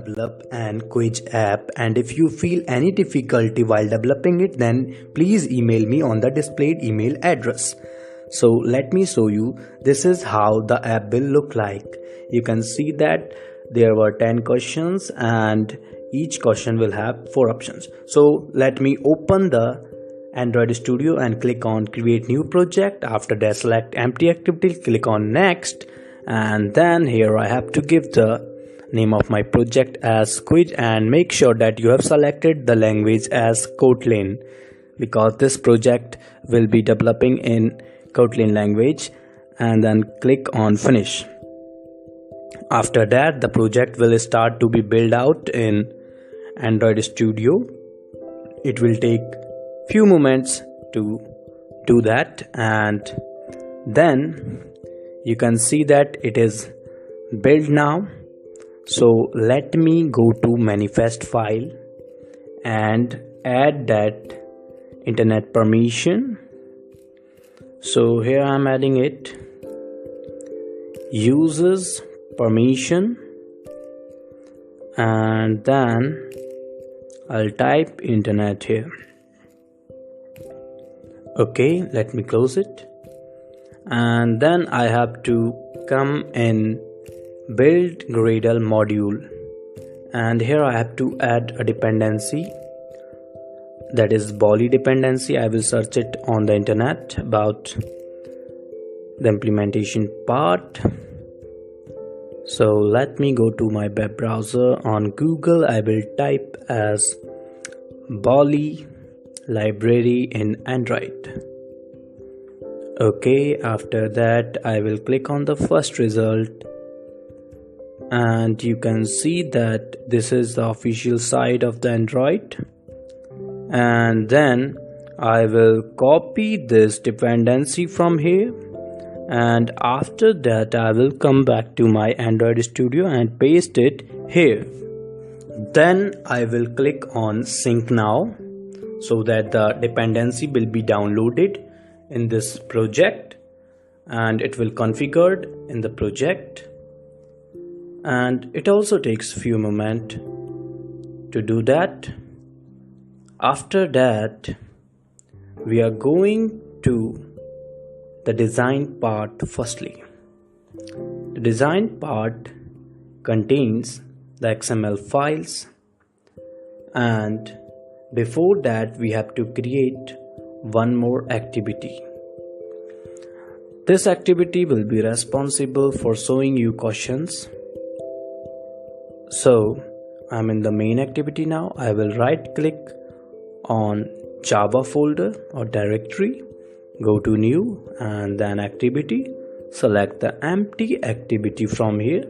develop an quiz app, and if you feel any difficulty while developing it, then please email me on the displayed email address. So let me show you. This is how the app will look like. You can see that there were 10 questions and each question will have 4 options. So let me open the Android Studio and click on create new project. After that, select empty activity, click on next, and then here I have to give the name of my project as quiz, and make sure that you have selected the language as Kotlin, because this project will be developing in Kotlin language, and then click on finish. After that, the project will start to be built out in Android Studio. It will take few moments to do that, and then you can see that it is built now. So let me go to manifest file and add that internet permission. So here I am adding it, users permission, and then I'll type internet here. Okay, let me close it, and then I have to come in build Gradle module, and here I have to add a dependency, that is Bolly dependency. I will search it on the internet about the implementation part. So let me go to my web browser. On Google I will type as Bolly library in Android. Okay, after that I will click on the first result, and you can see that this is the official site of the Android, and then I will copy this dependency from here, and after that I will come back to my Android Studio and paste it here. Then I will click on sync now, so that the dependency will be downloaded in this project and it will configured in the project, and it also takes few moments to do that. After that, we are going to the design part. Firstly, the design part contains the XML files, and before that we have to create one more activity. This activity will be responsible for showing you questions. So I'm in the main activity now. I will right click on Java folder or directory, go to new, and then activity, select the empty activity from here.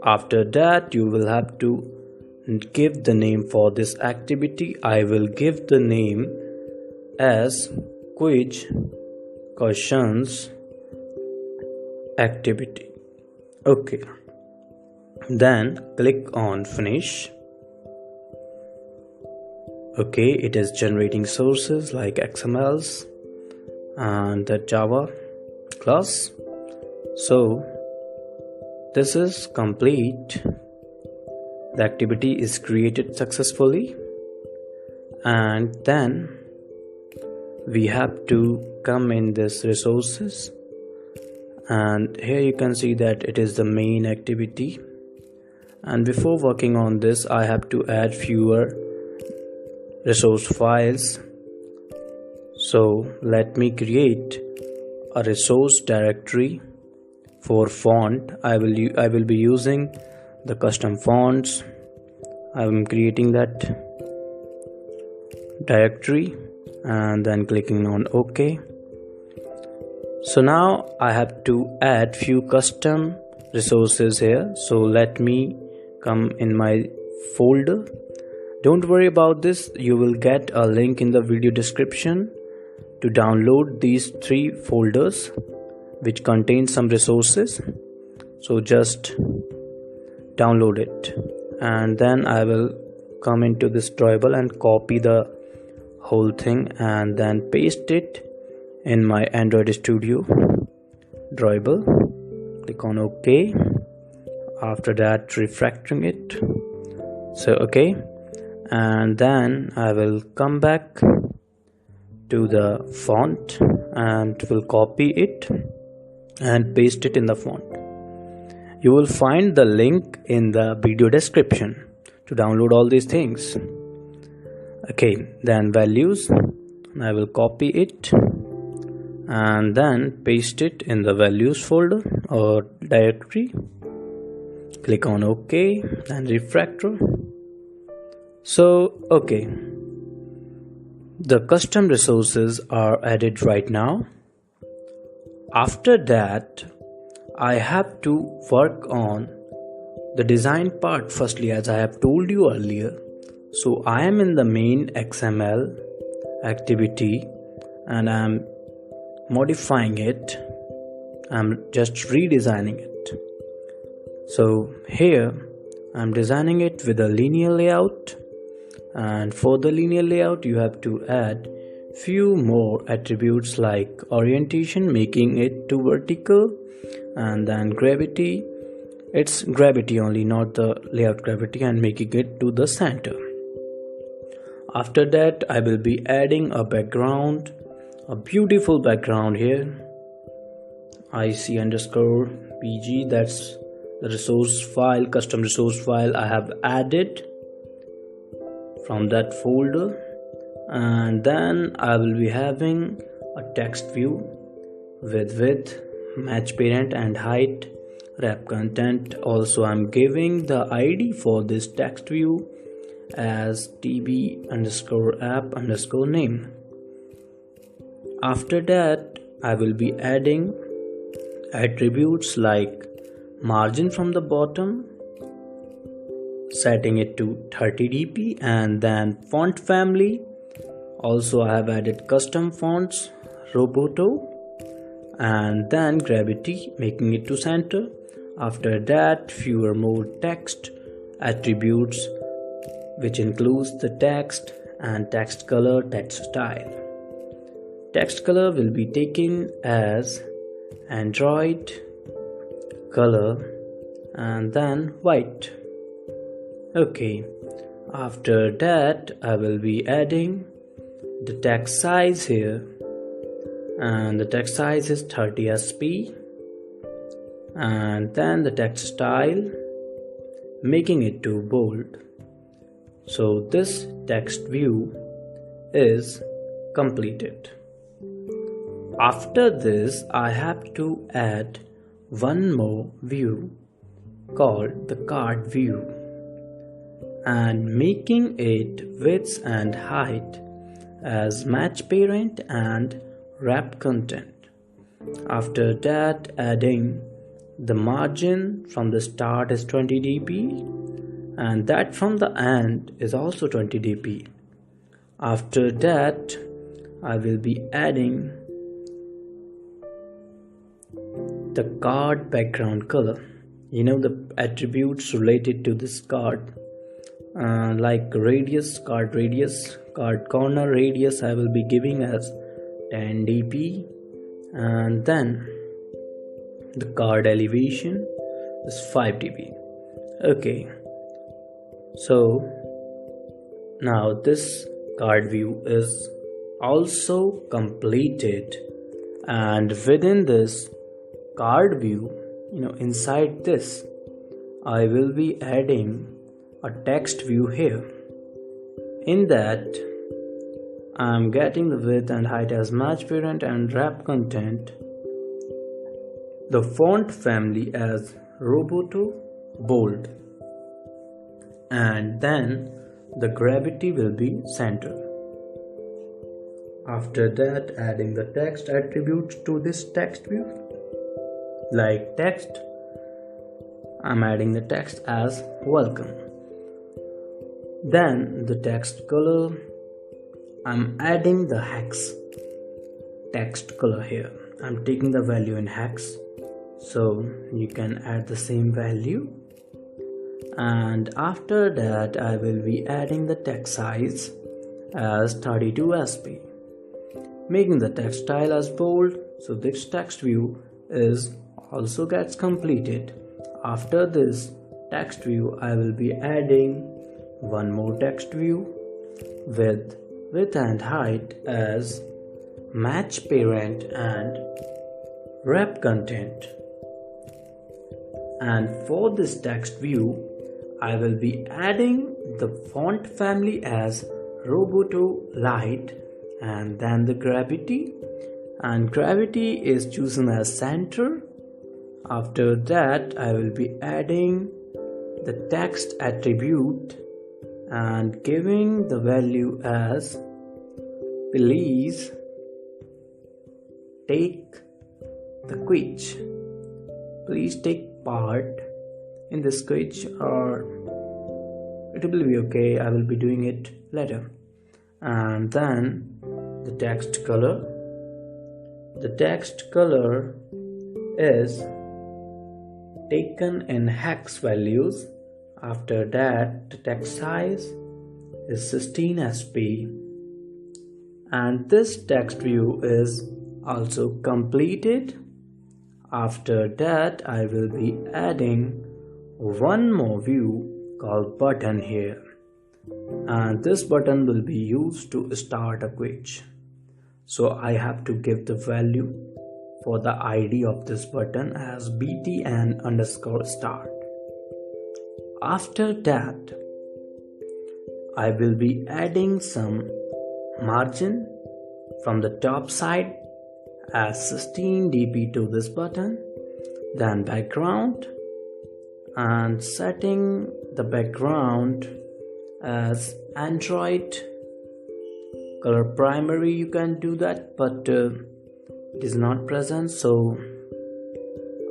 After that you will have to give the name for this activity. I will give the name as quiz questions activity. Okay, then click on finish. Okay, it is generating sources like XMLs and the Java class. So this is complete. The activity is created successfully, and then we have to come in this resources, and here you can see that it is the main activity. And before working on this, I have to add fewer resource files. So let me create a resource directory for font. I will be using the custom fonts. I am creating that directory and then clicking on OK. So now I have to add few custom resources here. So let me come in my folder. Don't worry about this, you will get a link in the video description to download these 3 folders which contain some resources. So just download it, and then I will come into this drawable and copy the whole thing and then paste it in my Android Studio drawable. Click on OK. After that, refactoring it. So okay, and then I will come back to the font and will copy it and paste it in the font. You will find the link in the video description to download all these things. Okay, then values, I will copy it and then paste it in the values folder or directory. Click on OK, then refactor. So okay, the custom resources are added right now. After that, I have to work on the design part firstly, as I have told you earlier. So I am in the main XML activity and I am modifying it. I'm just redesigning it. So here I'm designing it with a linear layout, and for the linear layout you have to add few more attributes like orientation, making it to vertical, and then gravity, it's gravity only, not the layout gravity, and making it to the center. After that, I will be adding a background, a beautiful background here, IC_PG, that's the resource file, custom resource file I have added from that folder. And then I will be having a text view with width, match parent and height, wrap content. Also I'm giving the ID for this text view as tb_app_name. After that, I will be adding attributes like margin from the bottom, setting it to 30 dp, and then font family. Also I have added custom fonts, Roboto, and then gravity, making it to center. After that, fewer more text attributes, which includes the text and text color, text style. Text color will be taken as Android color and then white. Okay, after that I will be adding the text size here, and the text size is 30 sp, and then the text style, making it to bold. So this text view is completed. After this, I have to add one more view called the card view, and making it width and height as match parent and wrap content. After that, adding the margin from the start is 20 dp, and that from the end is also 20 dp. After that, I will be adding the card background color, the attributes related to this card, like radius, card corner radius I will be giving as 10 dp, and then the card elevation is 5 dp. Okay, so now this card view is also completed, and within this card view, inside this I will be adding a text view here. In that, I am getting the width and height as match parent and wrap content, the font family as Roboto bold, and then the gravity will be center. After that, adding the text attributes to this text view, like text, I'm adding the text as welcome. Then the text color, I'm adding the hex text color here. I'm taking the value in hex, so you can add the same value. And after that, I will be adding the text size as 32 sp, making the text style as bold. So this text view is also gets completed. After this text view, I will be adding one more text view with width and height as match parent and wrap content. And for this text view, I will be adding the font family as Roboto Light and then the gravity, and gravity is chosen as center. After that, I will be adding the text attribute and giving the value as please take the quiz. Please take part in this quiz, or it will be okay, I will be doing it later. And then the text color. The text color is taken in hex values. After that, the text size is 16 sp, and this text view is also completed. After that, I will be adding one more view called button here, and this button will be used to start a quiz. So I have to give the value for the ID of this button as btn_start. After that, I will be adding some margin from the top side as 16 dp to this button, then background, and setting the background as Android color primary. You can do that, but it is not present, so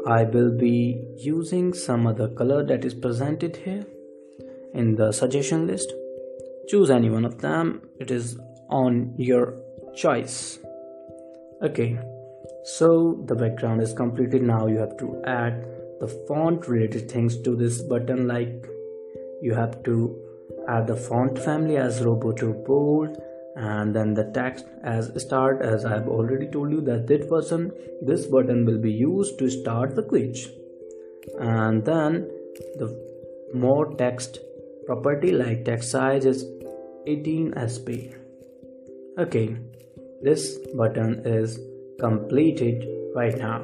I will be using some other color that is presented here in the suggestion list. Choose any one of them, it is on your choice. Okay, so the background is completed. Now you have to add the font related things to this button, like you have to add the font family as Roboto Bold, and then the text as start, as I have already told you that this button will be used to start the quiz. And then the more text property like text size is 18 sp. Okay, this button is completed right now.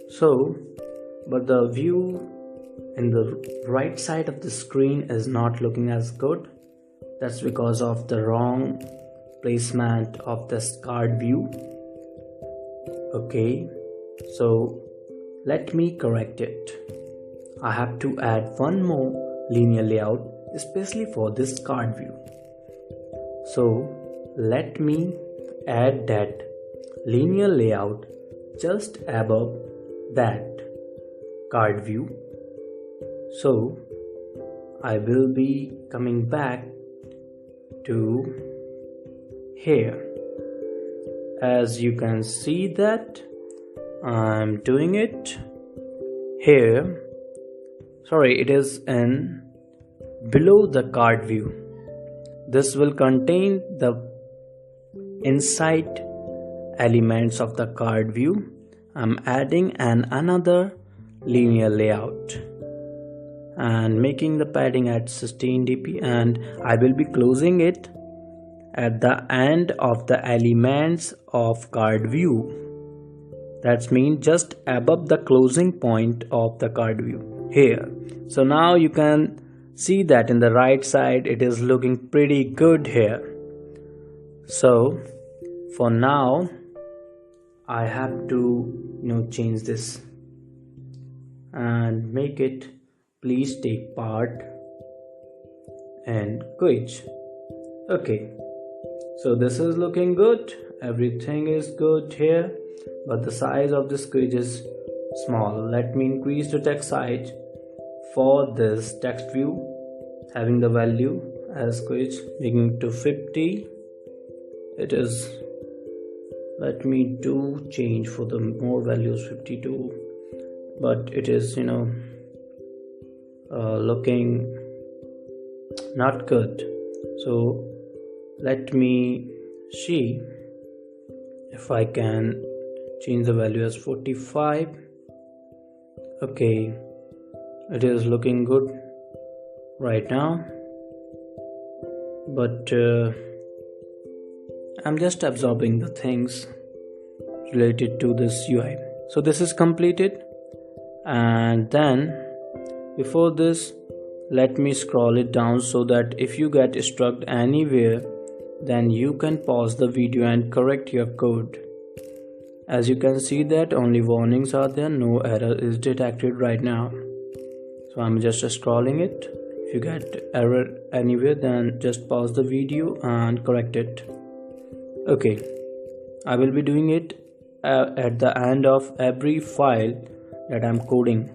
So, but the view in the right side of the screen is not looking as good. That's because of the wrong placement of this card view. Okay, so let me correct it. I have to add one more linear layout especially for this card view. So let me add that linear layout just above that card view. So I will be coming back to here. As you can see that I'm doing it here. Sorry, it is in below the card view. This will contain the inside elements of the card view. I'm adding another linear layout and making the padding at 16 dp, and I will be closing it at the end of the elements of card view. That means just above the closing point of the card view here. So now you can see that in the right side it is looking pretty good here. So for now I have to change this and make it please take part and quiz. Okay, so this is looking good, everything is good here, but the size of this quiz is small. Let me increase the text size for this text view, having the value as quiz, making it to 50. It is, let me do change for the more values 52, but it is looking not good. So let me see if I can change the value as 45. Okay, it is looking good right now, but I'm just absorbing the things related to this UI. So this is completed, and then before this, let me scroll it down so that if you get stuck anywhere, then you can pause the video and correct your code. As you can see that only warnings are there, no error is detected right now. So I'm just scrolling it. If you get error anywhere, then just pause the video and correct it. Okay, I will be doing it at the end of every file that I'm coding,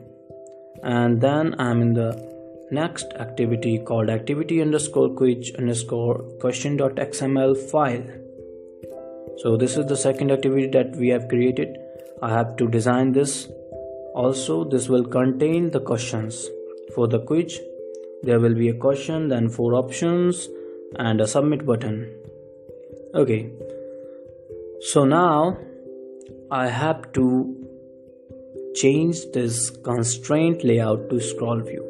and then I'm in the next activity called activity underscore quiz underscore question.xml file. So this is the second activity that we have created. I have to design this. Also, this will contain the questions. For the quiz, there will be a question, then 4 options and a submit button. Okay, so now I have to change this constraint layout to scroll view.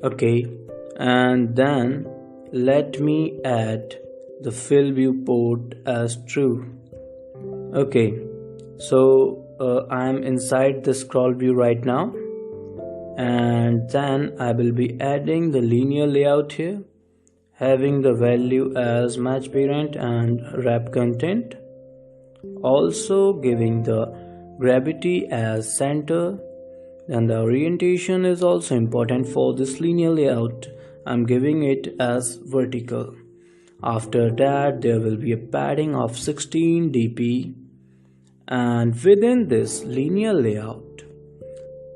Okay, and then let me add the fill viewport as true. Okay, so I'm inside the scroll view right now, and then I will be adding the linear layout here, having the value as match parent and wrap content, also giving the gravity as center. And the orientation is also important for this linear layout. I'm giving it as vertical. After that, there will be a padding of 16 dp, and within this linear layout,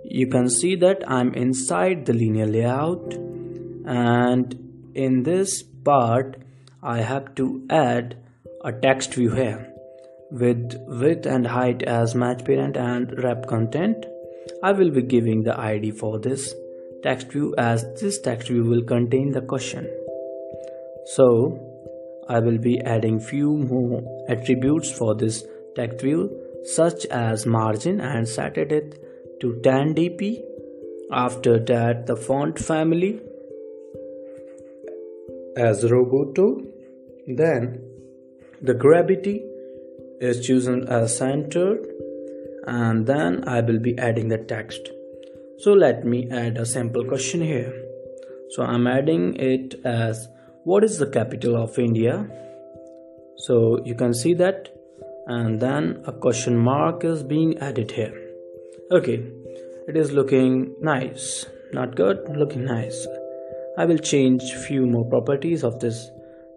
you can see that I'm inside the linear layout, and in this part I have to add a text view here with width and height as match parent and wrap content. I will be giving the ID for this text view, as this text view will contain the question. So I will be adding few more attributes for this text view, such as margin, and set it to 10 dp. After that, the font family as Roboto. Then the gravity is chosen as centered, and then I will be adding the text. So let me add a simple question here. So I'm adding it as, what is the capital of India? So you can see that, and then a question mark is being added here. Okay, it is looking nice, not good, looking nice. I will change few more properties of this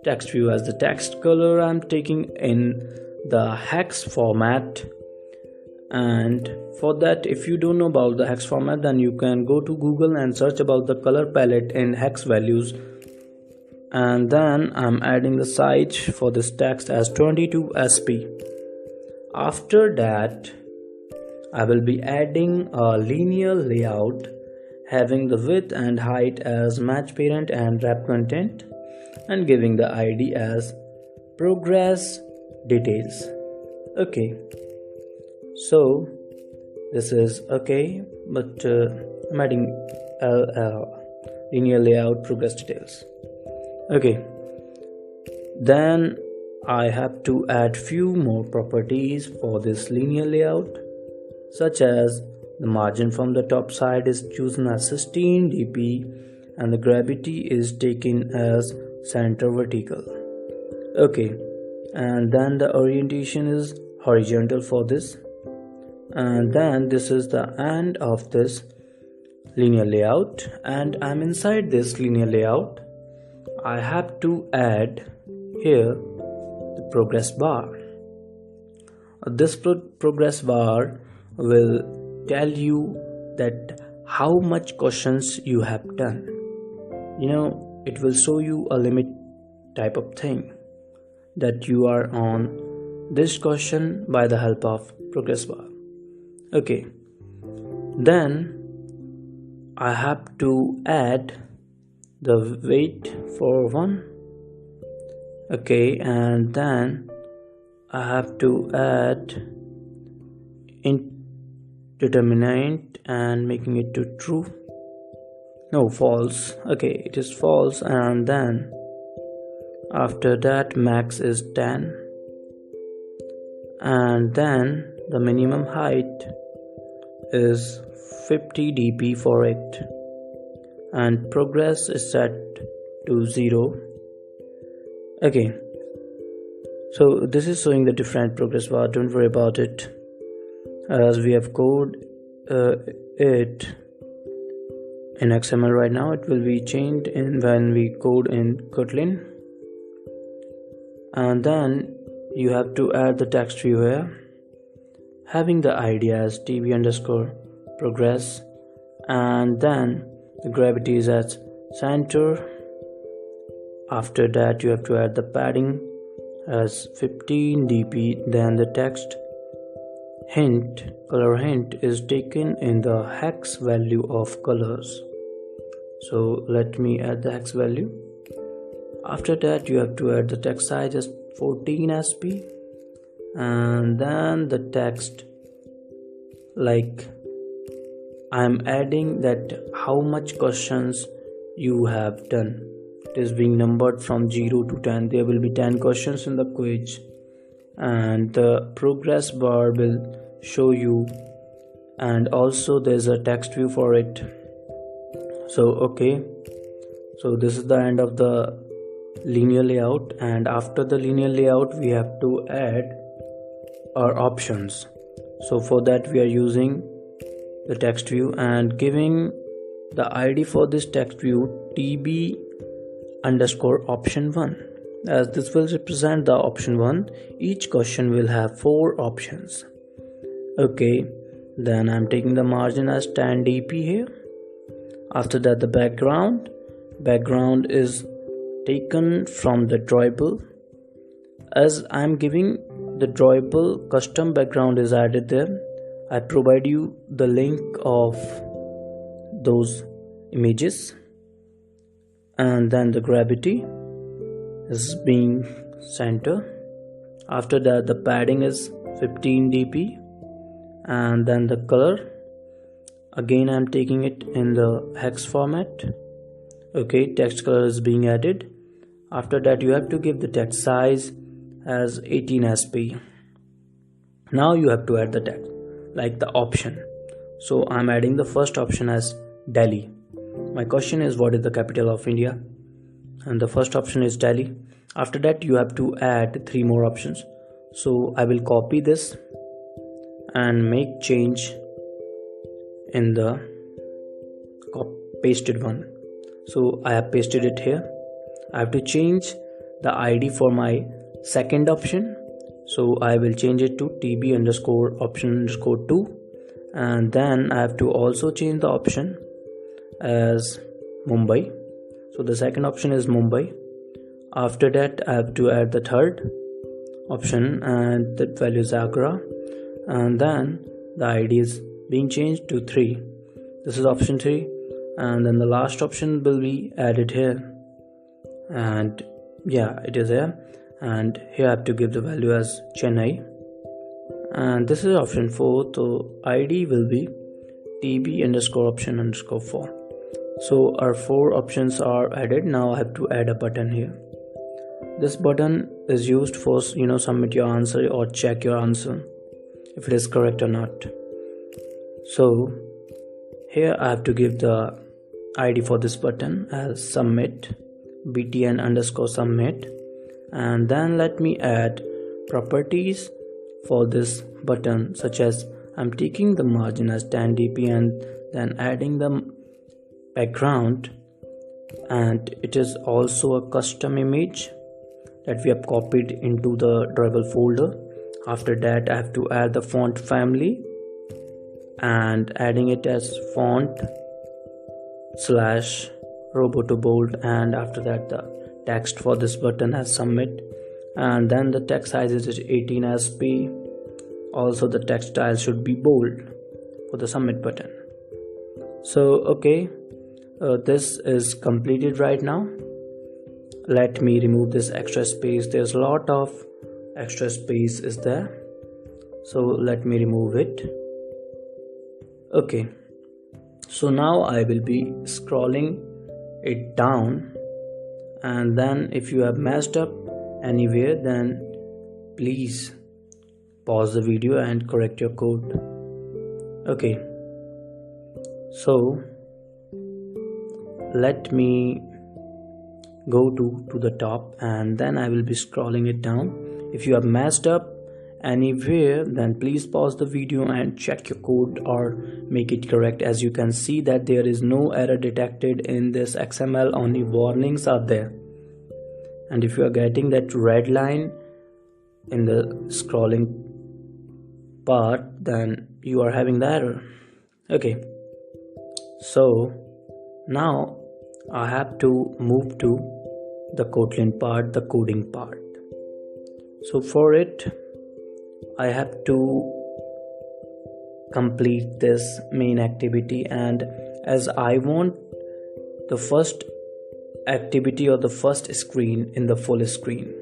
text view. As the text color, I'm taking in the hex format, and for that, if you don't know about the hex format, then you can go to Google and search about the color palette in hex values. And then I'm adding the size for this text as 22 sp. After that, I will be adding a linear layout having the width and height as match parent and wrap content, and giving the ID as progress details. Okay, so this is okay, but I'm adding linear layout progress details. Okay, then I have to add few more properties for this linear layout, such as the margin from the top side is chosen as 16 dp, and the gravity is taken as center vertical. Okay, and then the orientation is horizontal for this, and then this is the end of this linear layout, and I'm inside this linear layout. I have to add here the progress bar. This progress bar will tell you that how much questions you have done. It will show you a limit type of thing, that you are on this question by the help of progress bar. Okay, then I have to add the weight for 1. Okay, and then I have to add determinant and making it to true. No, false. Okay, it is false, and then after that max is 10, and then the minimum height is 50 dp for it, and progress is set to 0. Okay, so this is showing the different progress bar. Don't worry about it, as we have code it in XML right now. It will be changed in when we code in Kotlin. And then you have to add the text view here, having the ID as tb underscore progress, and then the gravity is at center. After that you have to add the padding as 15 dp, then the text hint, color hint, is taken in the hex value of colors. So let me add the hex value. After that you have to add the text size as 14 sp, and then the text, like I'm adding that how much questions you have done. It is being numbered from 0 to 10. There will be 10 questions in the quiz, and the progress bar will show you, and also there's a text view for it. So okay, so this is the end of the linear layout, and after the linear layout we have to add our options. So for that we are using the text view and giving the ID for this text view tb underscore option 1, as this will represent the option 1. Each question will have 4 options. Okay, then I'm taking the margin as 10 dp here. After that the background is taken from the drawable, as I'm giving the drawable custom background is added there. I provide you the link of those images, and then the gravity is being center. After that the padding is 15 dp, and then the color, again I'm taking it in the hex format. Okay, text color is being added. After that you have to give the text size as 18 sp. Now you have to add the text, like the option. So I'm adding the first option as Delhi. My question is, what is the capital of India? And the first option is Delhi. After that you have to add 3 more options. So I will copy this and make change in the pasted one. So I have pasted it here. I have to change the ID for my second option. So I will change it to tb underscore option underscore 2, and then I have to also change the option as Mumbai. So the second option is Mumbai. After that I have to add the third option, and that value is Agra, and then the ID is being changed to 3. This is option 3, and then the last option will be added here, and yeah, it is here. And here I have to give the value as Chennai, and this is option 4. So ID will be tb underscore option underscore 4. So our 4 options are added. Now I have to add a button here. This button is used for submit your answer or check your answer if it is correct or not. So here I have to give the ID for this button as submit, btn underscore submit, and then let me add properties for this button, such as I'm taking the margin as 10 dp and then adding the background, and it is also a custom image that we have copied into the drawable folder. After that I have to add the font family and adding it as font / roboto bold, and after that the text for this button as submit, and then the text size is 18 sp. Also the text style should be bold for the submit button. So okay, this is completed right now. Let me remove this extra space. There's a lot of extra space is there, so let me remove it. Okay, so now I will be scrolling it down, and then if you have messed up anywhere, then please pause the video and correct your code. Okay, so let me go to the top, and then I will be scrolling it down. If you have messed up anywhere, then please pause the video and check your code or make it correct. As you can see that there is no error detected in this XML, only warnings are there. And if you are getting that red line in the scrolling part, then you are having the error. Okay, so now I have to move to the Kotlin part, the coding part. So for it, I have to complete this main activity, and as I want the first activity or the first screen in the full screen,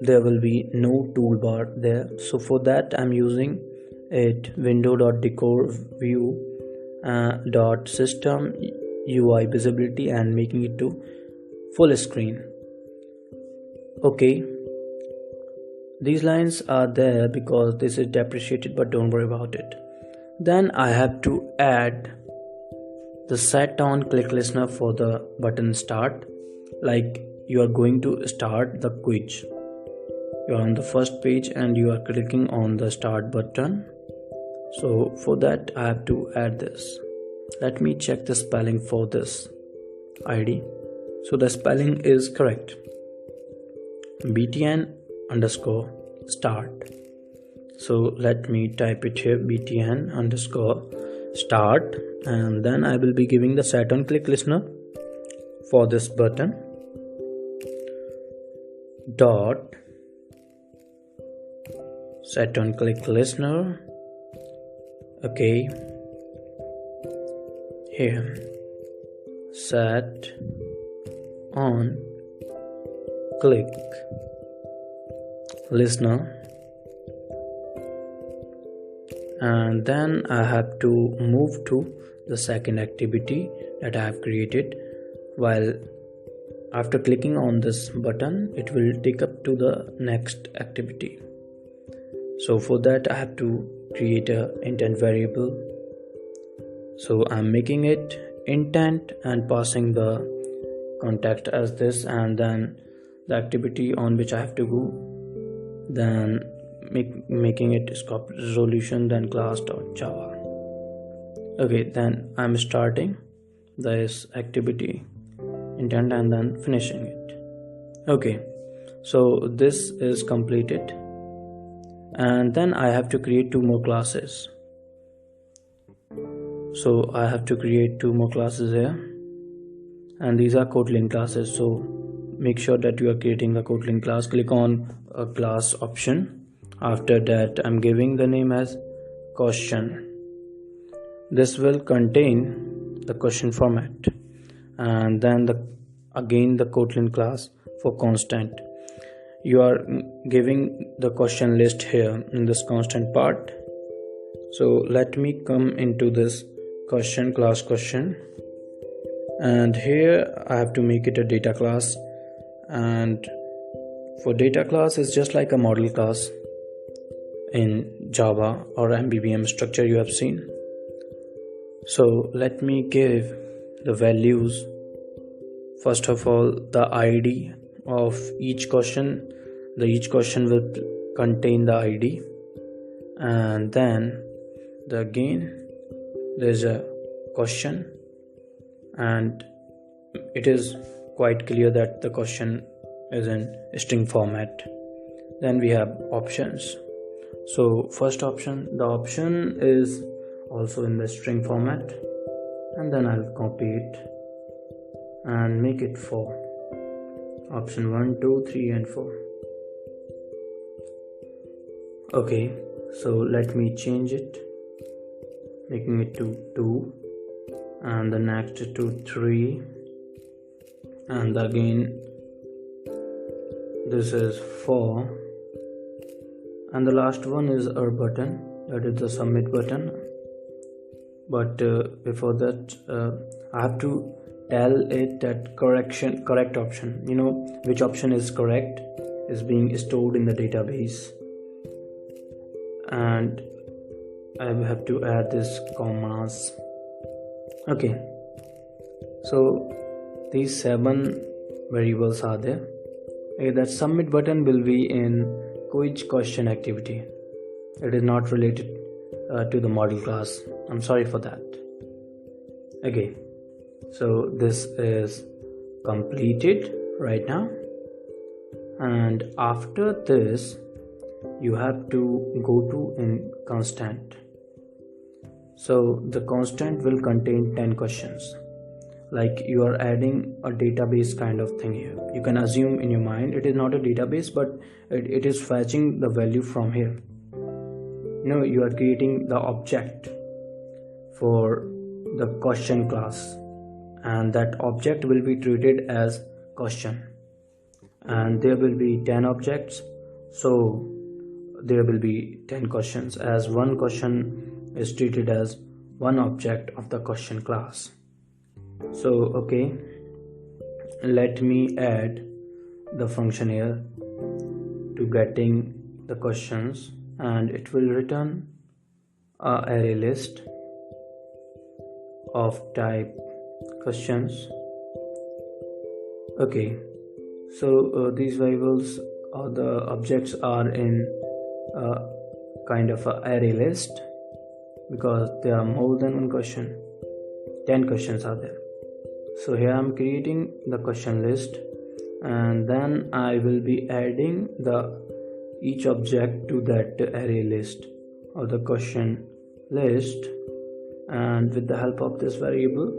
there will be no toolbar there. So for that I'm using it window.decor view dot system UI visibility and making it to full screen. Okay, these lines are there because this is deprecated, but don't worry about it. Then I have to add the set on click listener for the button start. Like you are going to start the quiz, you are on the first page and you are clicking on the start button. So for that I have to add this. Let me check the spelling for this ID. So the spelling is correct, btn underscore start. So let me type it here, btn underscore start, and then I will be giving the set on click listener for this button dot set on click listener. Okay, here set on click listener, and then I have to move to the second activity that I have created. While after clicking on this button, it will take up to the next activity. So for that I have to create a intent variable. So I'm making it intent and passing the contact as this, and then the activity on which I have to go, then making it scope resolution, then class.java. Okay, then I'm starting this activity intent and then finishing it. Okay, so this is completed, and then I have to create two more classes. So I have to create two more classes here, and these are Kotlin classes. So make sure that you are creating the Kotlin class. Click on a class option. After that I'm giving the name as question. This will contain the question format, and then again the Kotlin class for constant. You are giving the question list here in this constant part. So let me come into this question class question, and here I have to make it a data class. And for data class is just like a model class in Java or MVVM structure you have seen. So let me give the values. First of all, the ID of each question. Each question will contain the ID, and then there's a question, and it is quite clear that the question is in string format. Then we have options. So first option, the option is also in the string format, and then I'll copy it and make it for option 1, 2, 3 and 4. Okay, so let me change it, making it to 2, and the next to 3, and again this is 4, and the last one is our button, that is the submit button. but before that I have to tell it that correct option, which option is correct, is being stored in the database, and I have to add this commas. Okay, so these 7 variables are there. Okay, that submit button will be in quiz question activity. It is not related to the model class. I'm sorry for that. Okay, so this is completed right now, and after this you have to go to in constant. So the constant will contain 10 questions, like you are adding a database kind of thing here. You can assume in your mind it is not a database, but it is fetching the value from here. You are creating the object for the question class, and that object will be treated as question, and there will be 10 objects, so there will be 10 questions, as one question is treated as one object of the question class. So okay, let me add the function here to getting the questions, and it will return a array list of type questions. Okay, so these variables or the objects are in kind of a array list because there are more than one question. 10 questions are there. So here I'm creating the question list, and then I will be adding each object to that array list or the question list, and with the help of this variable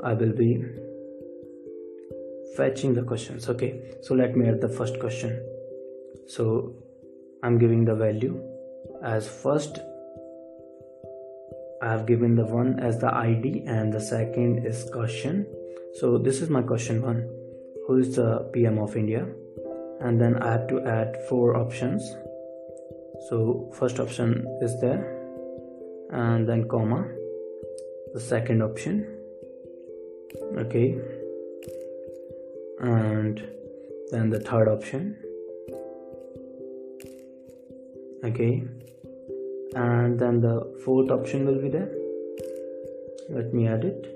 I will be fetching the questions. Okay, so let me add the first question. So I'm giving the value as first. I have given the one as the ID, and the second is question. So this is my question 1, who is the PM of India, and then I have to add 4 options. So first option is there, and then comma, the second option. Okay, and then the third option. Okay, and then the fourth option will be there. Let me add it,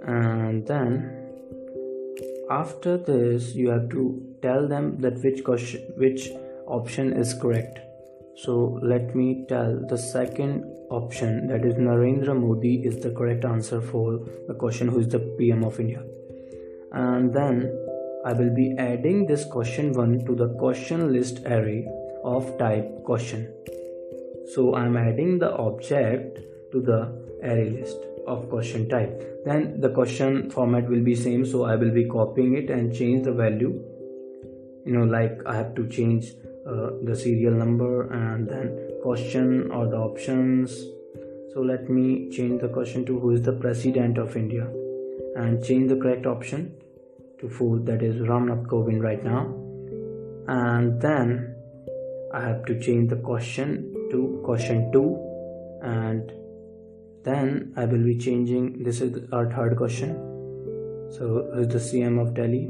and then after this you have to tell them that which option is correct. So let me tell the second option, that is Narendra Modi is the correct answer for the question who is the PM of India, and then I will be adding this question 1 to the question list array of type question. So I'm adding the object to the array list of question type. Then the question format will be same, so I will be copying it and change the value. Like I have to change the serial number and then question or the options. So let me change the question to who is the President of India, and change the correct option to 4, that is Ramnath Kovind right now. And then I have to change the question to question 2, and then I will be changing, this is our third question, so who is the CM of Delhi.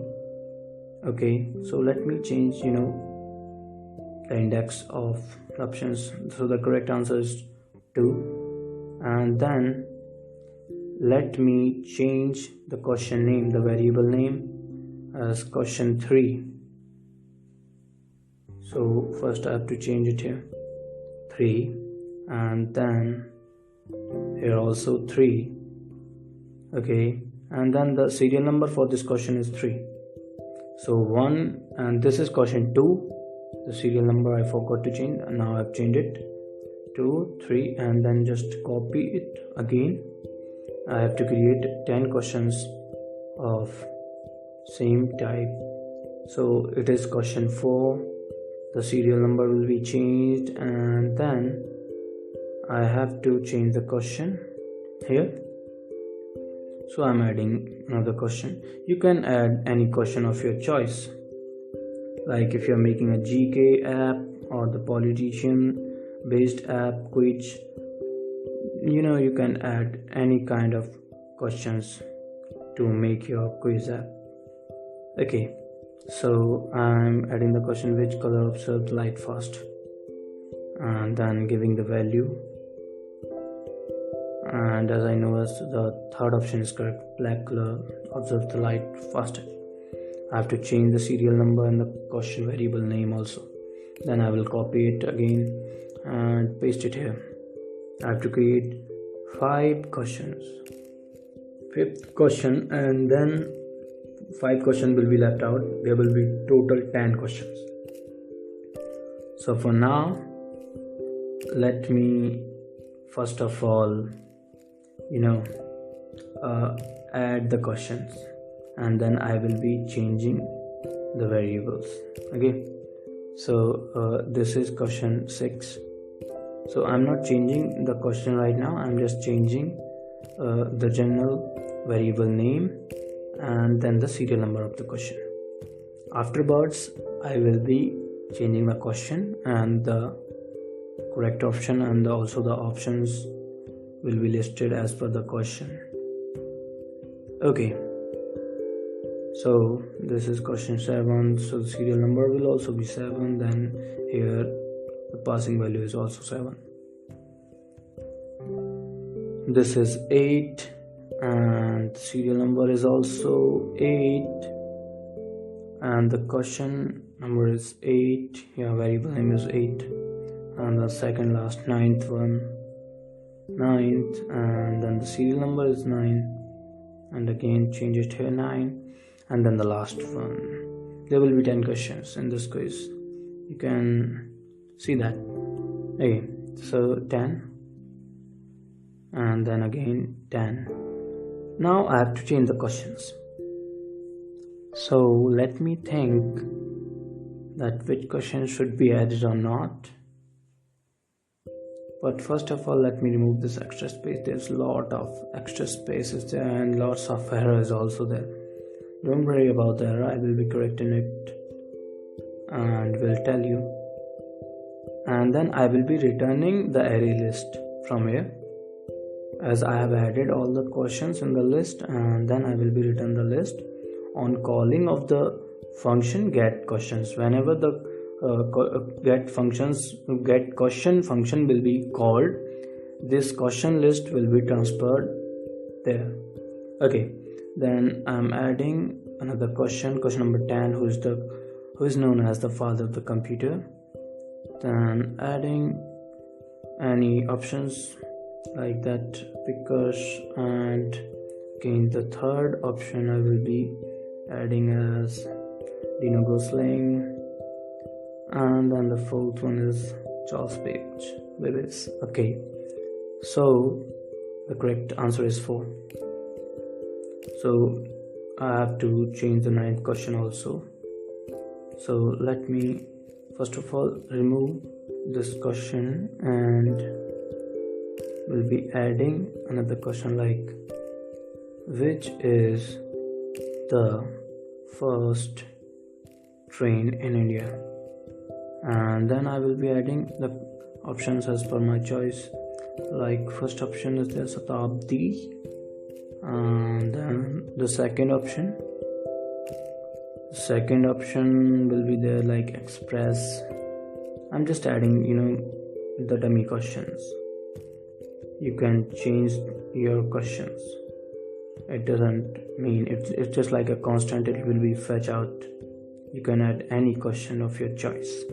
Okay, so let me change the index of options, so the correct answer is 2, and then let me change the question name, the variable name, as question 3. So first I have to change it here 3, and then here also 3. Okay, and then the serial number for this question is 3. So 1, and this is question 2. The serial number I forgot to change, and now I've changed it 2, 3, and then just copy it again. I have to create 10 questions of same type. So it is question 4. The serial number will be changed, and then I have to change the question here. So I'm adding another question. You can add any question of your choice, like if you're making a GK app or the politician based app, which you can add any kind of questions to make your quiz app. Okay, so I'm adding the question, which color absorbs light fast, and then giving the value. And as I know, as the third option is correct, black color absorbs the light faster. I have to change the serial number and the question variable name also. Then I will copy it again and paste it here. I have to create 5 questions, 5th question, and then 5 questions will be left out. There will be total 10 questions. So for now, let me first of all add the questions, and then I will be changing the variables. Okay, so this is question 6. So I'm not changing the question right now, I'm just changing the general variable name and then the serial number of the question. Afterwards I will be changing the question, and the correct option and also the options will be listed as per the question. Okay, so this is question 7, so the serial number will also be 7. Then here the passing value is also 7. This is 8, and serial number is also 8, and the question number is 8. Variable name is 8, and the second last 9th one, 9th, and then the serial number is 9, and again change it here 9, and then the last one. There will be 10 questions in this quiz, you can see that. Okay, so 10, and then again 10. Now I have to change the questions. So let me think that which question should be added or not. But first of all, let me remove this extra space. There's a lot of extra spaces there and lots of errors also there. Don't worry about the error, I will be correcting it and will tell you. And then I will be returning the array list from here, as I have added all the questions in the list, and then I will be return the list on calling of the function get questions. Whenever the get question function will be called, this question list will be transferred there. Okay, then I'm adding another question number 10, who is known as the father of the computer. Then adding any options like that, because, and again the third option I will be adding as Dino Gosling, and then the fourth one is Charles Babbage. Okay, so the correct answer is 4. So I have to change the 9th question also. So let me first of all remove this question, and we'll be adding another question like, which is the first train in India? And then I will be adding the options as per my choice. Like first option is the Shatabdi, and then the second option will be there like Express. I'm just adding the dummy questions. You can change your questions, it doesn't mean it's just like a constant, it will be fetch out. You can add any question of your choice.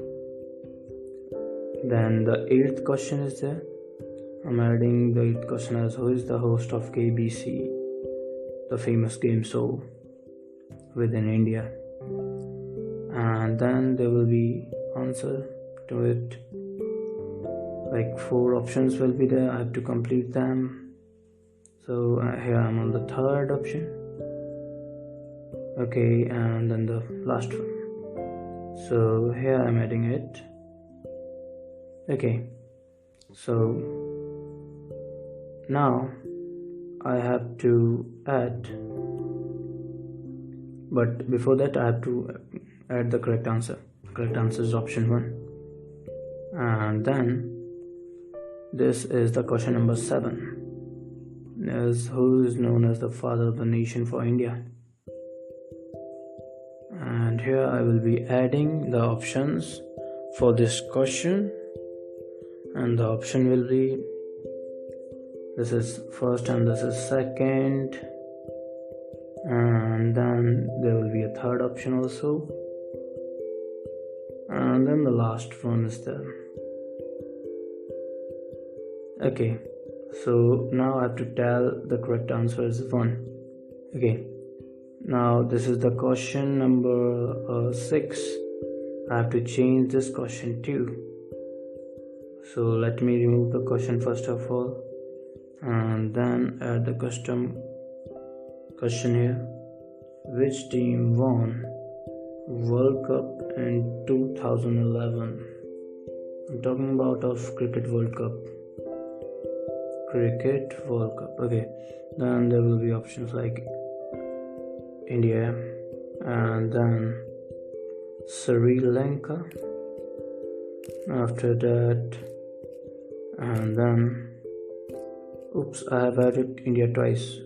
Then the 8th question is there. I'm adding the 8th question as, who is the host of KBC, the famous game show within India? And then there will be answer to it, like 4 options will be there. I have to complete them. So here I'm on the 3rd option. Okay, and then the last one. So here I'm adding it. Okay, so now I have to add, but before that I have to add the correct answer. Correct answer is option 1, and then This is the question number 7. Who is known as the father of the nation for India? And here I will be adding the options for this question, and the option will be, this is first and this is second, and then there will be a third option also, and then the last one is there. Okay, so now I have to tell the correct answer is 1. Okay, now this is the question number 6. I have to change this question too. So let me remove the question first of all, and then add the custom question here. Which team won World Cup in 2011? I'm talking about of Cricket World Cup. Okay, then there will be options like India, and then Sri Lanka after that, and then I have added India twice,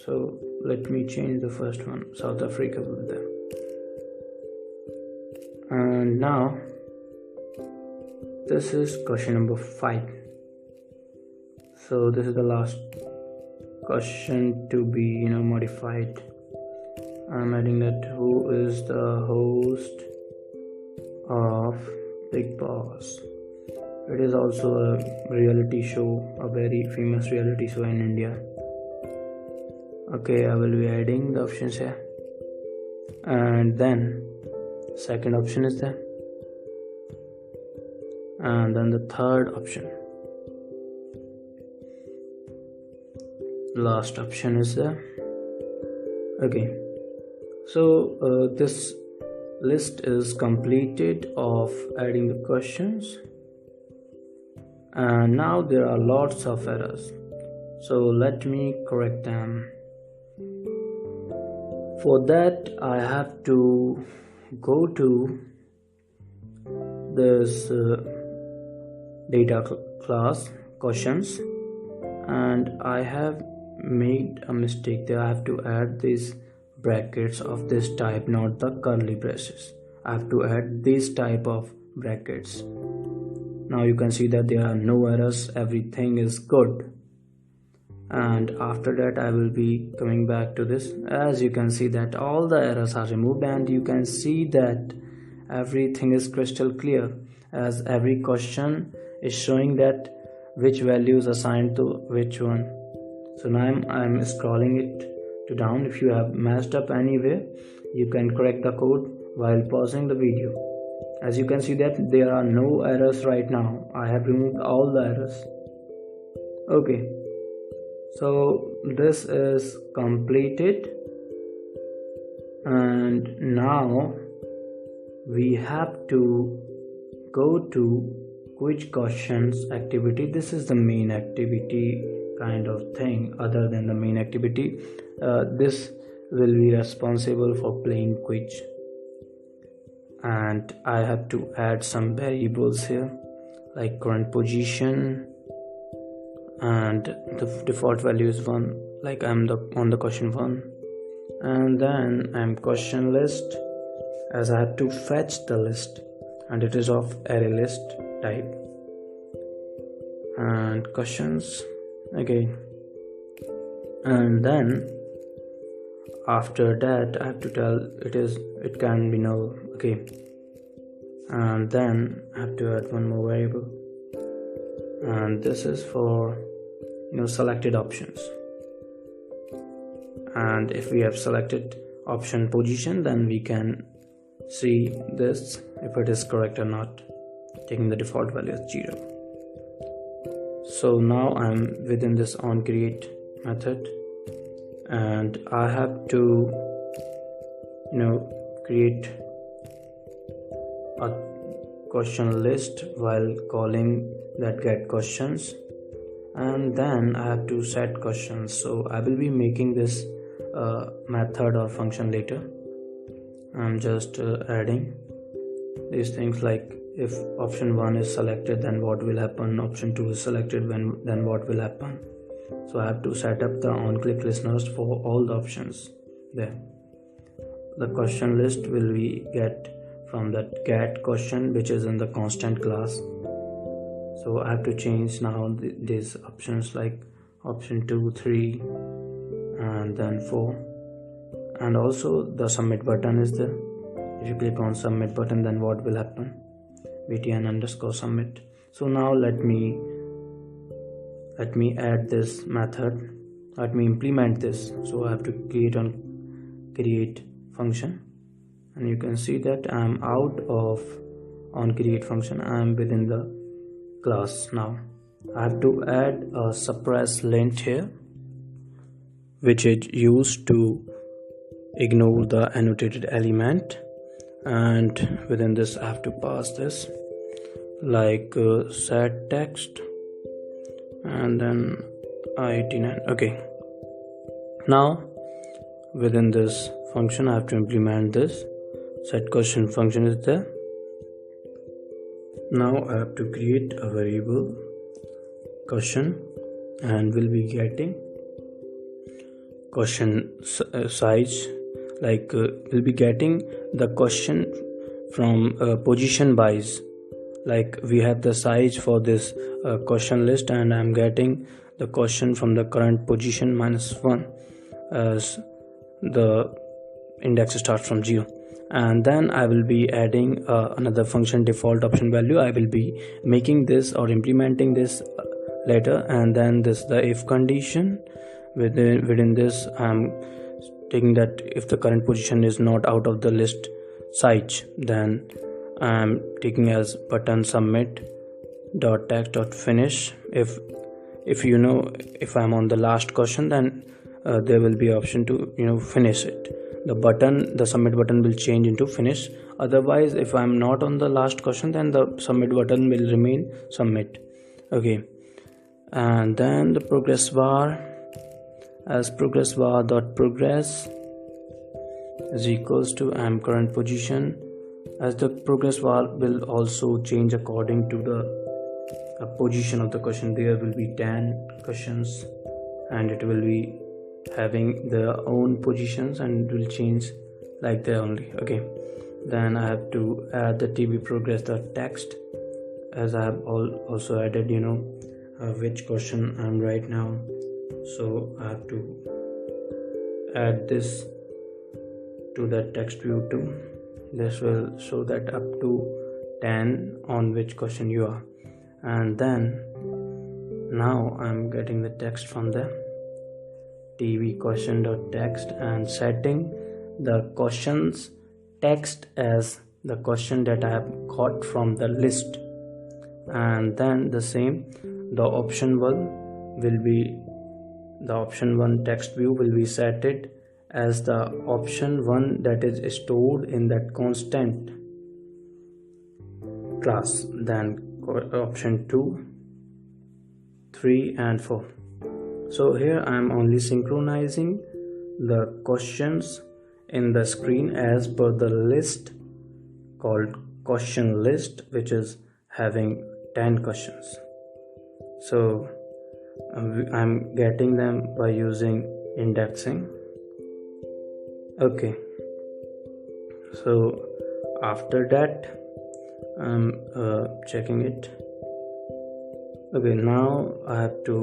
so let me change the first one. South Africa will be there. And now this is question number 5. So this is the last question to be modified. I'm adding that who is the host of Big Boss. It is also a reality show, a very famous reality show in India. Okay, I will be adding the options here, and then second option is there, and then the third option, last option is there. Okay, so this list is completed of adding the questions, and now there are lots of errors, so let me correct them. For that I have to go to this data class questions, and I have made a mistake there. I have to add these brackets of this type, not the curly braces. I have to add this type of brackets. Now you can see that there are no errors, everything is good. And after that I will be coming back to this. As you can see that all the errors are removed, and you can see that everything is crystal clear, as every question is showing that which value is assigned to which one. So now I'm scrolling it to down. If you have messed up anywhere, you can correct the code while pausing the video. As you can see that there are no errors right now. I have removed all the errors. Okay, so this is completed, and now we have to go to quiz questions activity. This is the main activity kind of thing. Other than the main activity, this will be responsible for playing quiz, and I have to add some variables here like current position, and the default value is 1, like I'm on the question 1, and then I'm question list, as I have to fetch the list, and it is of array list type, and questions. Okay, and then after that I have to tell it can be null. Okay, and then I have to add one more variable, and this is for selected options. And if we have selected option position, then we can see this if it is correct or not, taking the default value as 0. So now I'm within this onCreate method, and I have to create a question list while calling that get questions, and then I have to set questions. So I will be making this method or function later. I'm just adding these things like if option 1 is selected, then what will happen, option 2 is selected, then what will happen. So I have to set up the on-click listeners for all the options there. The question list will be get from that get question, which is in the constant class. So I have to change now these options, like option 2, 3 and then 4. And also the submit button is there. If you click on submit button, then what will happen, btn_submit. So now let me add this method, let me implement this. So I have to create function, and you can see that I am out of on create function. I am within the class now. I have to add a suppress lint here, which is used to ignore the annotated element, and within this I have to pass this like set text and then I89. Okay, now within this function I have to implement this set question function is there. Now I have to create a variable question, and we'll be getting question size, like we'll be getting the question from position wise, like we have the size for this question list, and I'm getting the question from the current position -1 as the index starts from 0. And then I will be adding another function default option value. I will be making this or implementing this later. And then this the if condition. Within this I'm taking that if the current position is not out of the list size, then I'm taking as button submit dot text dot finish. If you know, if I'm on the last question, then there will be option to finish it. The submit button will change into finish. Otherwise, if I'm not on the last question, then the submit button will remain submit. Okay, and then the progress bar as progress bar dot progress is equals to current position, as the progress bar will also change according to the position of the question. There will be 10 questions and it will be having their own positions and it will change like that only. Okay, then I have to add the tb progress text, as I have also added which question I'm right now. So I have to add this to the text view too. This will show that up to 10 on which question you are. And then now I'm getting the text from the tv question.text and setting the questions text as the question that I have got from the list. And then the same, the option 1 will be the option 1 text view will be set it as the option 1 that is stored in that constant class. Then option 2, 3 and 4. So here I am only synchronizing the questions in the screen as per the list called question list, which is having 10 questions. So I'm getting them by using indexing. Okay, so after that I'm checking it. Okay, now I have to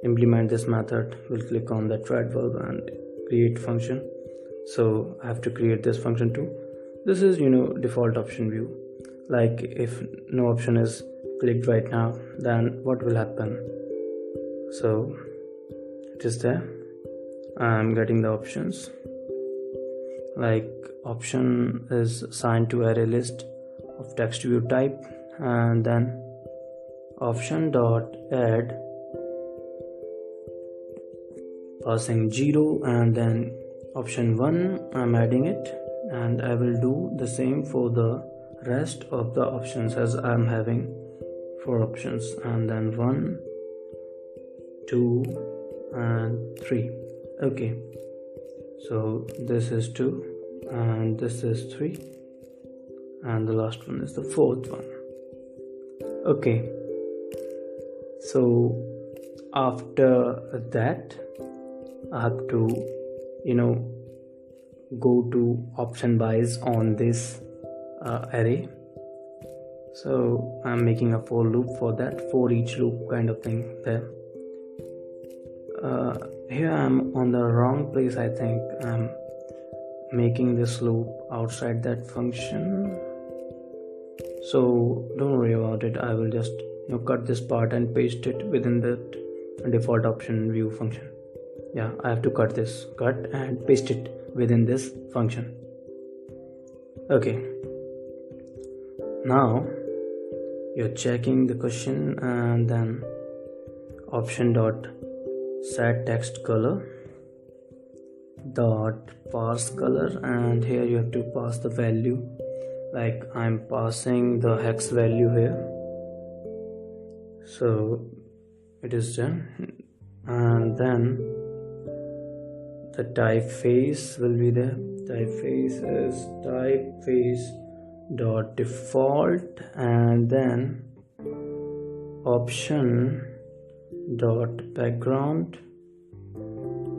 implement this method. We'll click on the thread verb and create function. So I have to create this function too. This is default option view. Like if no option is clicked right now, then what will happen? So it is there. I'm getting the options, like option is assigned to array list of text view type, and then option dot add passing 0, and then option 1 I'm adding it, and I will do the same for the rest of the options, as I'm having 4 options, and then 1, 2 and 3. Okay, so this is 2 and this is 3, and the last one is the fourth one. Okay, so after that I have to go to option wise on this array. So I'm making a for loop for that, for each loop kind of thing there. Here I'm on the wrong place. I think I'm making this loop outside that function, so don't worry about it. I will just cut this part and paste it within the default option view function. Yeah, I have to cut and paste it within this function. Okay, now you're checking the question and then option dot set text color dot parse color, and here you have to pass the value, like I'm passing the hex value here. So it is done, and then the typeface will be there. Typeface is typeface dot default, and then option dot background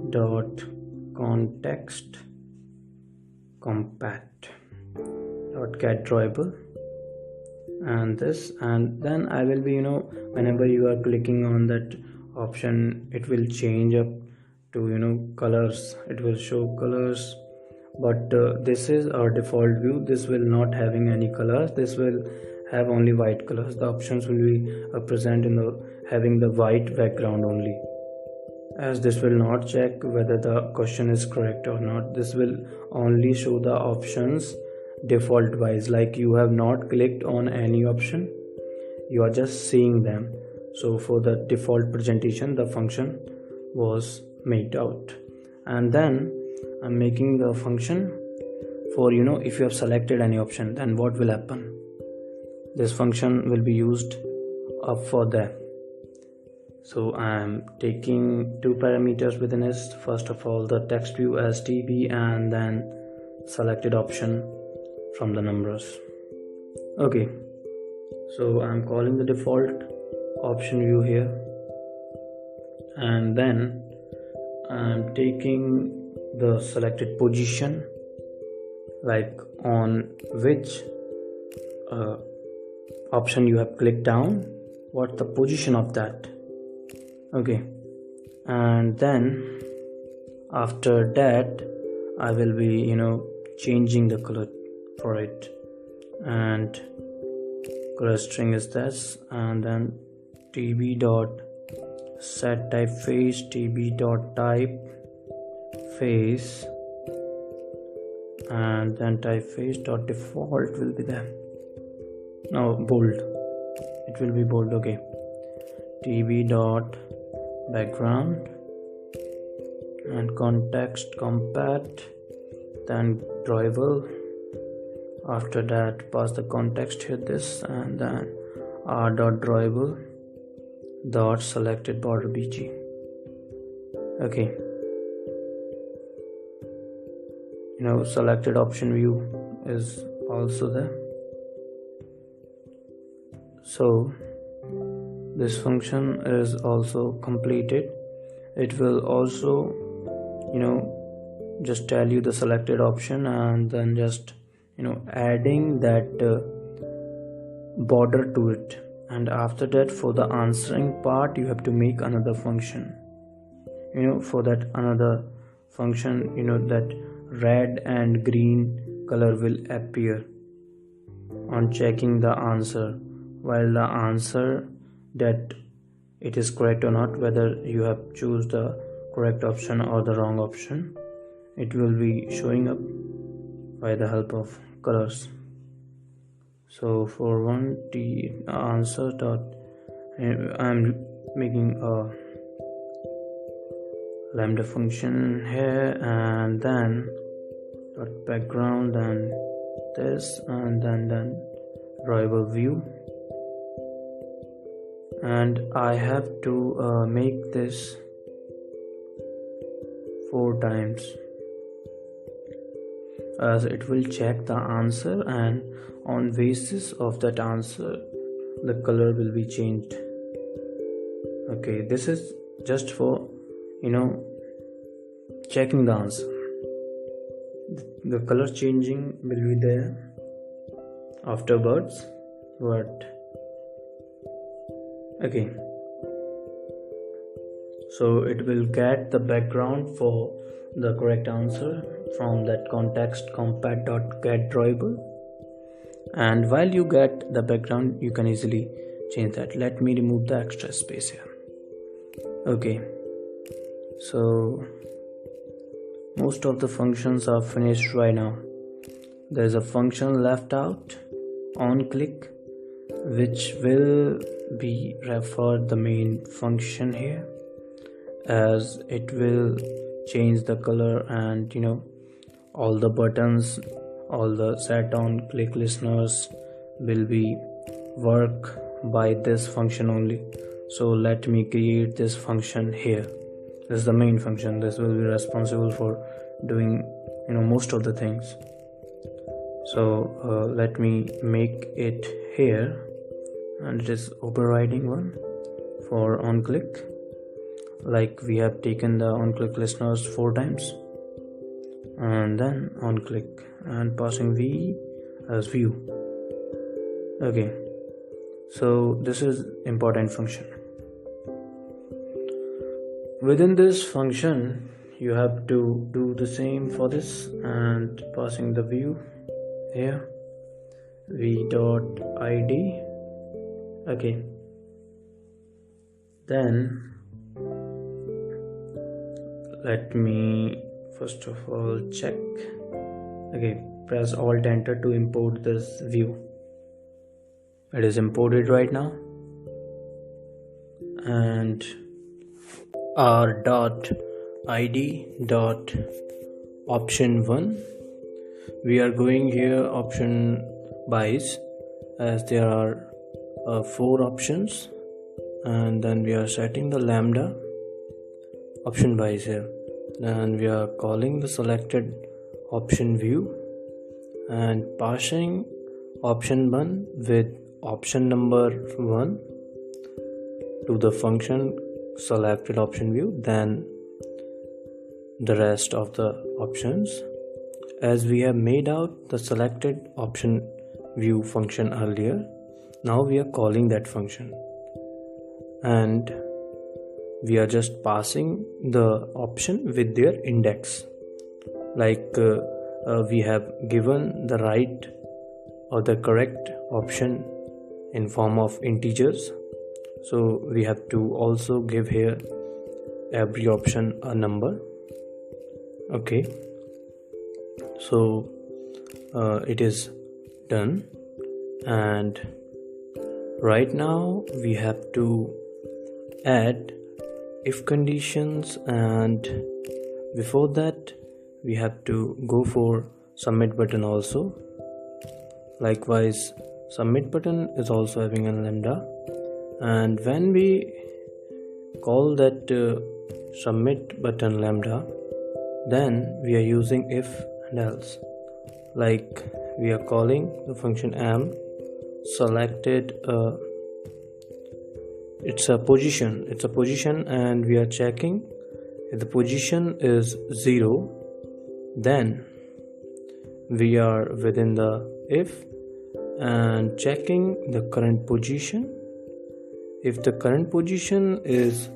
dot context compat dot get drawable, and this, and then I will be whenever you are clicking on that option, it will change up to colors. It will show colors, but this is our default view. This will not having any colors. This will have only white colors. The options will be present in the having the white background only, as this will not check whether the question is correct or not. This will only show the options default wise, like you have not clicked on any option, you are just seeing them. So for the default presentation, the function was made out. And then I'm making the function for if you have selected any option, then what will happen. This function will be used up for that. So I'm taking two parameters within it. First of all, the text view as tb, and then selected option from the numbers. Okay, so I'm calling the default option view here, and then I'm taking the selected position, like on which option you have clicked down, what's the position of that. Okay, and then after that I will be changing the color for it, and color string is this, and then tb dot set typeface, tb dot type face, and then typeface dot default will be there. Now bold, it will be bold. Okay, tb dot background and context compat, then drawable. After that pass the context here, this, and then r dot drawable dot selected border bg. Okay, selected option view is also there. So this function is also completed. It will also just tell you the selected option, and then just adding that border to it. And after that, for the answering part, you have to make another function. For that another function, that red and green color will appear on checking the answer, while the answer that it is correct or not, whether you have choose the correct option or the wrong option, it will be showing up by the help of colors. So for one answer dot, I'm making a lambda function here, and then dot background, and this, and then drawable view, and I have to make this 4 times, as it will check the answer and on basis of that answer the color will be changed. Okay, this is just for checking the answer. The color changing will be there afterwards, but okay, so it will get the background for the correct answer from that context compat.getDrawable, and while you get the background you can easily change that. Let me remove the extra space here. Okay, so most of the functions are finished right now. There's a function left out on click, which will be referred the main function here, as it will change the color and all the buttons, all the set on click listeners will be work by this function only. So let me create this function here. This is the main function. This will be responsible for doing most of the things. So let me make it here, and it is overriding one for on click, like we have taken the on click listeners 4 times, and then on click and passing v as view. Okay, so this is important function. Within this function you have to do the same for this, and passing the view here, v.id. okay, then let me first of all check. Okay, press alt enter to import this view. It is imported right now, and our .id option 1, we are going here option wise, as there are 4 options, and then we are setting the lambda option wise here. Then we are calling the selected option view and passing option 1 with option number 1 to the function selected option view, then the rest of the options. As we have made out the selected option view function earlier, now we are calling that function, and we are just passing the option with their index, like we have given the right or the correct option in form of integers, so we have to also give here every option a number. Okay, so it is done, and right now we have to add if conditions, and before that we have to go for submit button also. Likewise, submit button is also having a lambda, and when we call that submit button lambda, then we are using if and else. Like we are calling the function am selected, it's a position, and we are checking if the position is 0, then we are within the if and checking the current position. If the current position is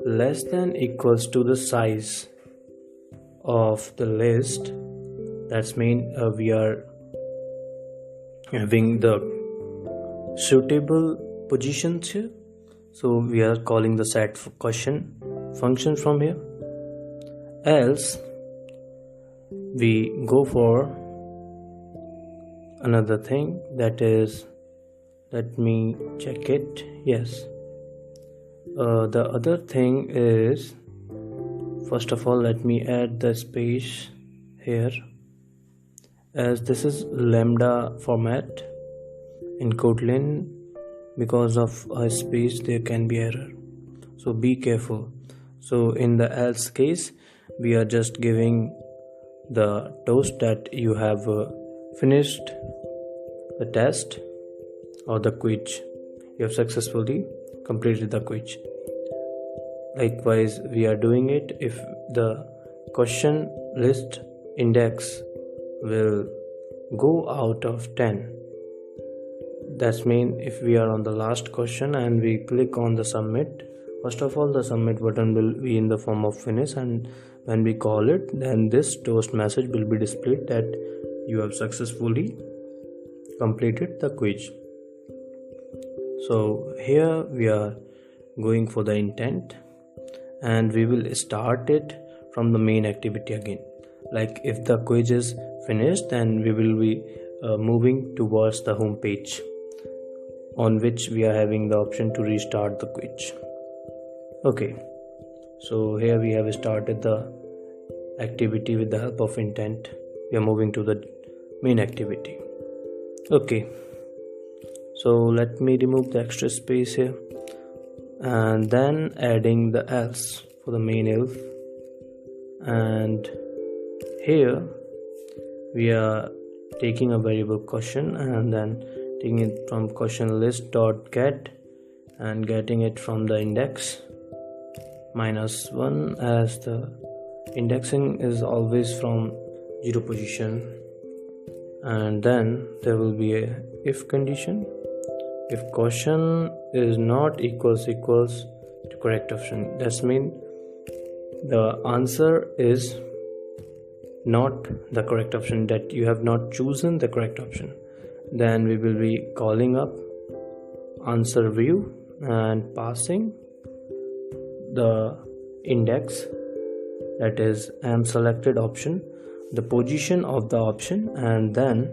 less than equals to the size of the list, that's mean we are having the suitable positions here, so we are calling the set question function from here. Else we go for another thing, that is, let me check it. Yes, the other thing is, first of all let me add the space here, as this is lambda format in Kotlin. Because of a space there can be error, so be careful. So in the else case we are just giving the toast that you have finished the test or the quiz. You have successfully completed the quiz. Likewise, we are doing it if the question list index will go out of 10. That's mean if we are on the last question and we click on the submit, first of all the submit button will be in the form of finish, and when we call it, then this toast message will be displayed that you have successfully completed the quiz. So here we are going for the intent, and we will start it from the main activity again. Like if the quiz is finished, then we will be moving towards the home page, on which we are having the option to restart the quiz. Okay, so here we have started the activity with the help of intent. We are moving to the main activity. Okay, so let me remove the extra space here, and then adding the else for the main if. And here we are taking a variable question and then taking it from question list dot get and getting it from the index -1, as the indexing is always from 0 position. And then there will be a if condition. If question is not equals to correct option, that's mean the answer is not the correct option, that you have not chosen the correct option. Then we will be calling up answer view and passing the index, that is am selected option, the position of the option, and then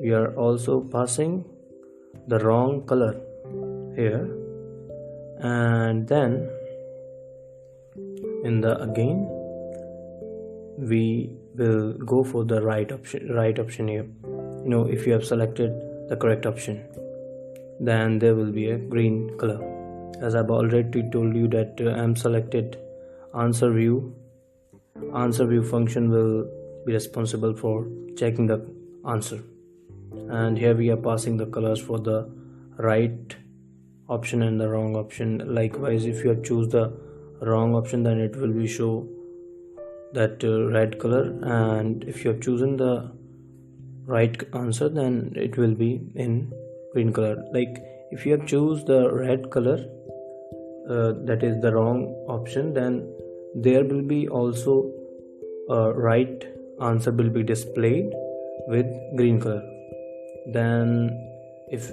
we are also passing the wrong color here. And then in the again we will go for the right option here. If you have selected the correct option, then there will be a green color. As I've already told you that I'm selected answer view function will be responsible for checking the answer, and here we are passing the colors for the right option and the wrong option. Likewise, if you have choose the wrong option, then it will be show that red color, and if you have chosen the right answer, then it will be in green color. Like if you have choose the red color, that is the wrong option, then there will be also a right answer will be displayed with green color. Then if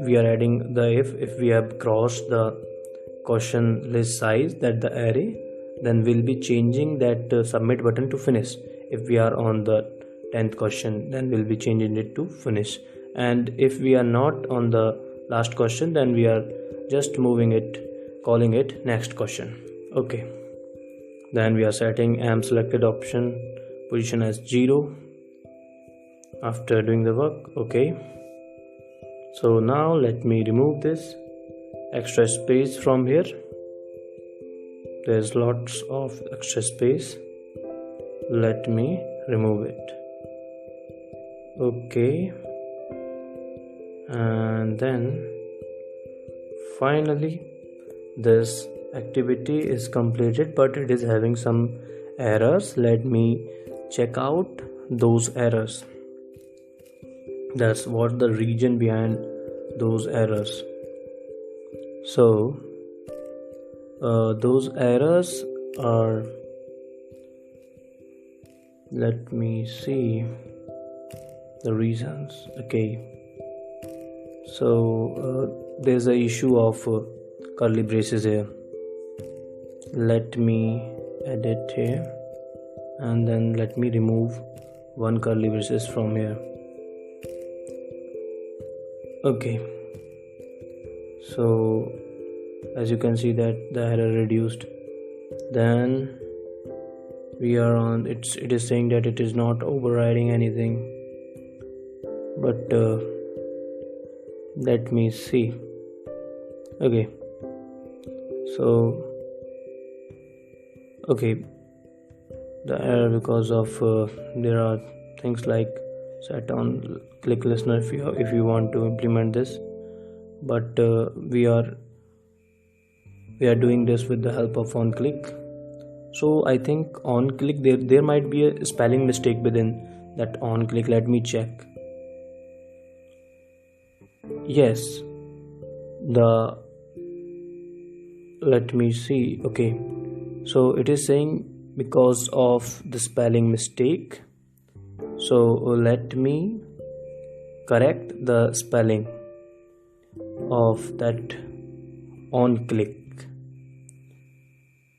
we are adding the if we have crossed the question list size, that the array, then we'll be changing that submit button to finish. If we are on the 10th question, then we'll be changing it to finish. And if we are not on the last question, then we are just moving it, calling it next question. Okay, then we are setting am selected option position as 0 after doing the work. Okay, so now let me remove this extra space from here. There's lots of extra space. Let me remove it. Okay, and then finally this activity is completed, but it is having some errors. Let me check out those errors. That's what the reason behind those errors. So those errors are, let me see the reasons. Okay, so there's a issue of curly braces here. Let me edit here, and then let me remove one curly braces from here. Okay, so as you can see that the error reduced. Then we are on it is saying that it is not overriding anything, but let me see. Okay, so the error because of there are things like set on click listener if you want to implement this, but we are doing this with the help of on click. So I think on click there might be a spelling mistake within that on click. Let me check. Yes, let me see. Okay, so it is saying because of the spelling mistake. So let me correct the spelling of that on click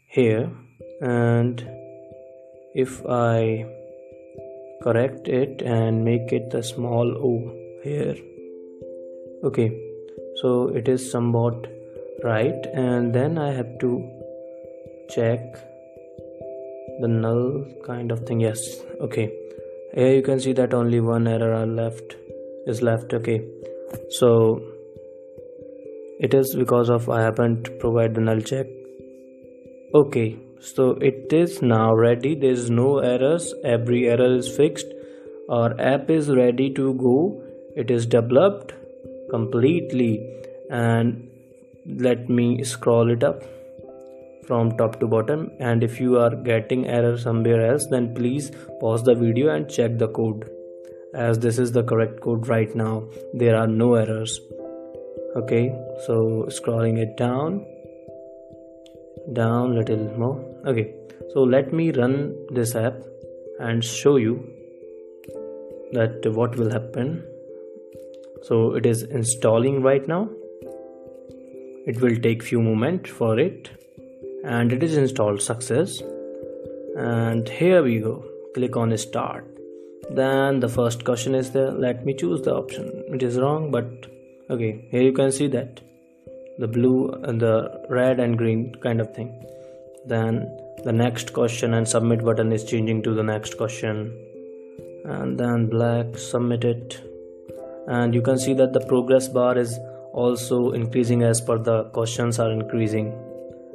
here, and if I correct it and make it the small o here, okay, so it is somewhat right. And then I have to check the null kind of thing. Yes, okay, here you can see that only one error is left. Okay, so it is because of I haven't provided the null check. Okay, so it is now ready. There is no errors, every error is fixed. Our app is ready to go. It is developed completely. And let me scroll it up from top to bottom, and if you are getting error somewhere else, then please pause the video and check the code, as this is the correct code right now. There are no errors. Okay, so scrolling it down little more. Okay, so let me run this app and show you that what will happen. So it is installing right now. It will take few moments for it, and it is installed success. And here we go, click on start. Then the first question is there. Let me choose the option. It is wrong, but okay, here you can see that the blue and the red and green kind of thing. Then the next question and submit button is changing to the next question, and then black, submit it. And you can see that the progress bar is also increasing as per the questions are increasing,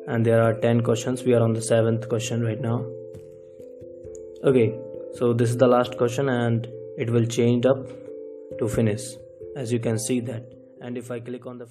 and there are 10 questions. We are on the 7th question right now. Okay, so this is the last question, and it will change up to finish, as you can see that. And if I click on the